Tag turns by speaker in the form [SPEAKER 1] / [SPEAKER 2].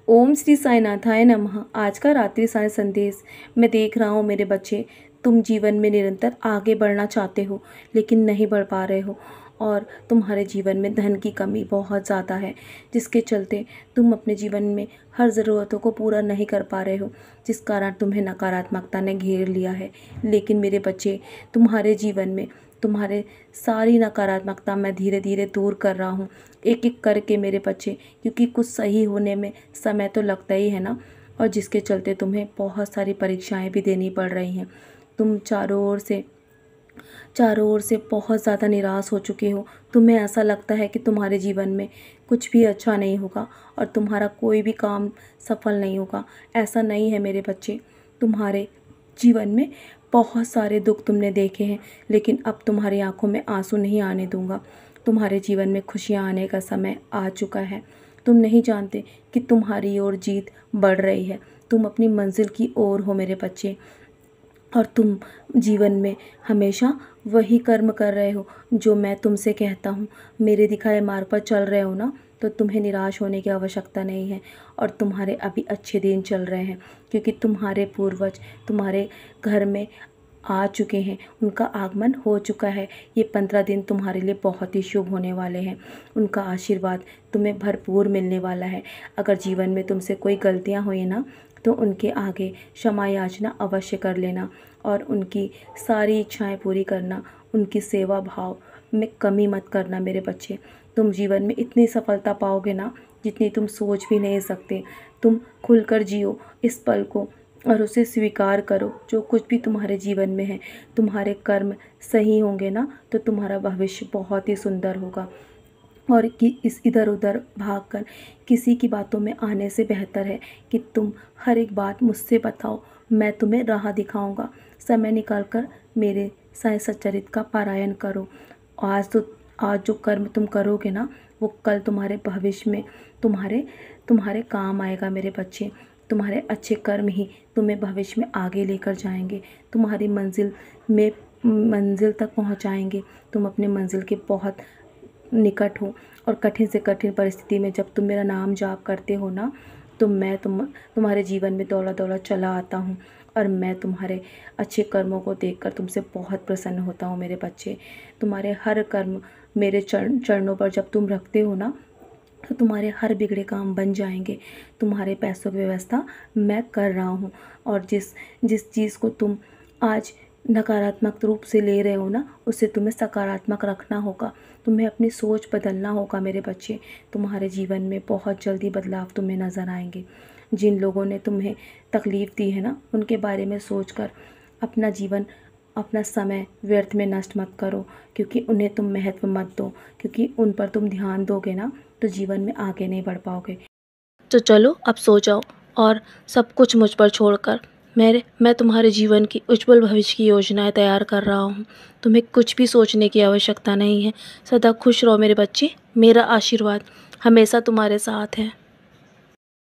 [SPEAKER 1] ओम श्री साईनाथाय नमः। आज का रात्रि साय संदेश मैं देख रहा हूँ मेरे बच्चे, तुम जीवन में निरंतर आगे बढ़ना चाहते हो लेकिन नहीं बढ़ पा रहे हो और तुम्हारे जीवन में धन की कमी बहुत ज़्यादा है, जिसके चलते तुम अपने जीवन में हर ज़रूरतों को पूरा नहीं कर पा रहे हो, जिस कारण तुम्हें नकारात्मकता ने घेर लिया है। लेकिन मेरे बच्चे, तुम्हारे जीवन में तुम्हारे सारी नकारात्मकता मैं धीरे धीरे दूर कर रहा हूँ, एक एक करके मेरे बच्चे, क्योंकि कुछ सही होने में समय तो लगता ही है ना। और जिसके चलते तुम्हें बहुत सारी परीक्षाएं भी देनी पड़ रही हैं। तुम चारों ओर से बहुत ज़्यादा निराश हो चुके हो। तुम्हें ऐसा लगता है कि तुम्हारे जीवन में कुछ भी अच्छा नहीं होगा और तुम्हारा कोई भी काम सफल नहीं होगा। ऐसा नहीं है मेरे बच्चे, तुम्हारे जीवन में बहुत सारे दुख तुमने देखे हैं, लेकिन अब तुम्हारी आंखों में आंसू नहीं आने दूंगा। तुम्हारे जीवन में खुशियां आने का समय आ चुका है। तुम नहीं जानते कि तुम्हारी ओर जीत बढ़ रही है। तुम अपनी मंजिल की ओर हो मेरे बच्चे, और तुम जीवन में हमेशा वही कर्म कर रहे हो जो मैं तुमसे कहता हूँ। मेरे दिखाए मार्ग पर चल रहे हो ना, तो तुम्हें निराश होने की आवश्यकता नहीं है। और तुम्हारे अभी अच्छे दिन चल रहे हैं, क्योंकि तुम्हारे पूर्वज तुम्हारे घर में आ चुके हैं, उनका आगमन हो चुका है। ये 15 दिन तुम्हारे लिए बहुत ही शुभ होने वाले हैं। उनका आशीर्वाद तुम्हें भरपूर मिलने वाला है। अगर जीवन में तुमसे कोई गलतियाँ हुई ना, तो उनके आगे क्षमा याचना अवश्य कर लेना और उनकी सारी इच्छाएं पूरी करना। उनकी सेवा भाव में कमी मत करना मेरे बच्चे। तुम जीवन में इतनी सफलता पाओगे ना, जितनी तुम सोच भी नहीं सकते। तुम खुलकर जियो इस पल को और उसे स्वीकार करो। जो कुछ भी तुम्हारे जीवन में है, तुम्हारे कर्म सही होंगे ना, तो तुम्हारा भविष्य बहुत ही सुंदर होगा। और कि इस इधर उधर भागकर किसी की बातों में आने से बेहतर है कि तुम हर एक बात मुझसे बताओ, मैं तुम्हें राह दिखाऊंगा। समय निकाल कर मेरे साय सच्चरित का पारायण करो। आज जो कर्म तुम करोगे ना, वो कल तुम्हारे भविष्य में तुम्हारे काम आएगा मेरे बच्चे। तुम्हारे अच्छे कर्म ही तुम्हें भविष्य में आगे लेकर जाएंगे, तुम्हारी मंजिल तक पहुंचाएंगे। तुम अपने मंजिल के बहुत निकट हो और कठिन से कठिन परिस्थिति में जब तुम मेरा नाम जाप करते हो ना, तो मैं तुम्हारे जीवन में दौड़ा दौड़ा चला आता हूँ और मैं तुम्हारे अच्छे कर्मों को देखकर तुमसे बहुत प्रसन्न होता हूँ मेरे बच्चे। तुम्हारे हर कर्म मेरे चरणों पर जब तुम रखते हो ना, तो तुम्हारे हर बिगड़े काम बन जाएंगे। तुम्हारे पैसों की व्यवस्था मैं कर रहा हूँ, और जिस चीज़ को तुम आज नकारात्मक रूप से ले रहे हो ना, उसे तुम्हें सकारात्मक रखना होगा। तुम्हें अपनी सोच बदलना होगा मेरे बच्चे। तुम्हारे जीवन में बहुत जल्दी बदलाव तुम्हें नज़र आएंगे। जिन लोगों ने तुम्हें तकलीफ़ दी है ना, उनके बारे में सोचकर अपना जीवन, अपना समय व्यर्थ में नष्ट मत करो, क्योंकि उन्हें तुम महत्व मत दो। क्योंकि उन पर तुम ध्यान दोगे ना, तो जीवन में आगे नहीं बढ़ पाओगे। तो चलो अब सो जाओ और सब कुछ मुझ पर छोड़कर मैं तुम्हारे जीवन की उज्जवल भविष्य की योजनाएं तैयार कर रहा हूँ। तुम्हें कुछ भी सोचने की आवश्यकता नहीं है। सदा खुश रहो मेरे बच्चे। मेरा आशीर्वाद हमेशा तुम्हारे साथ है।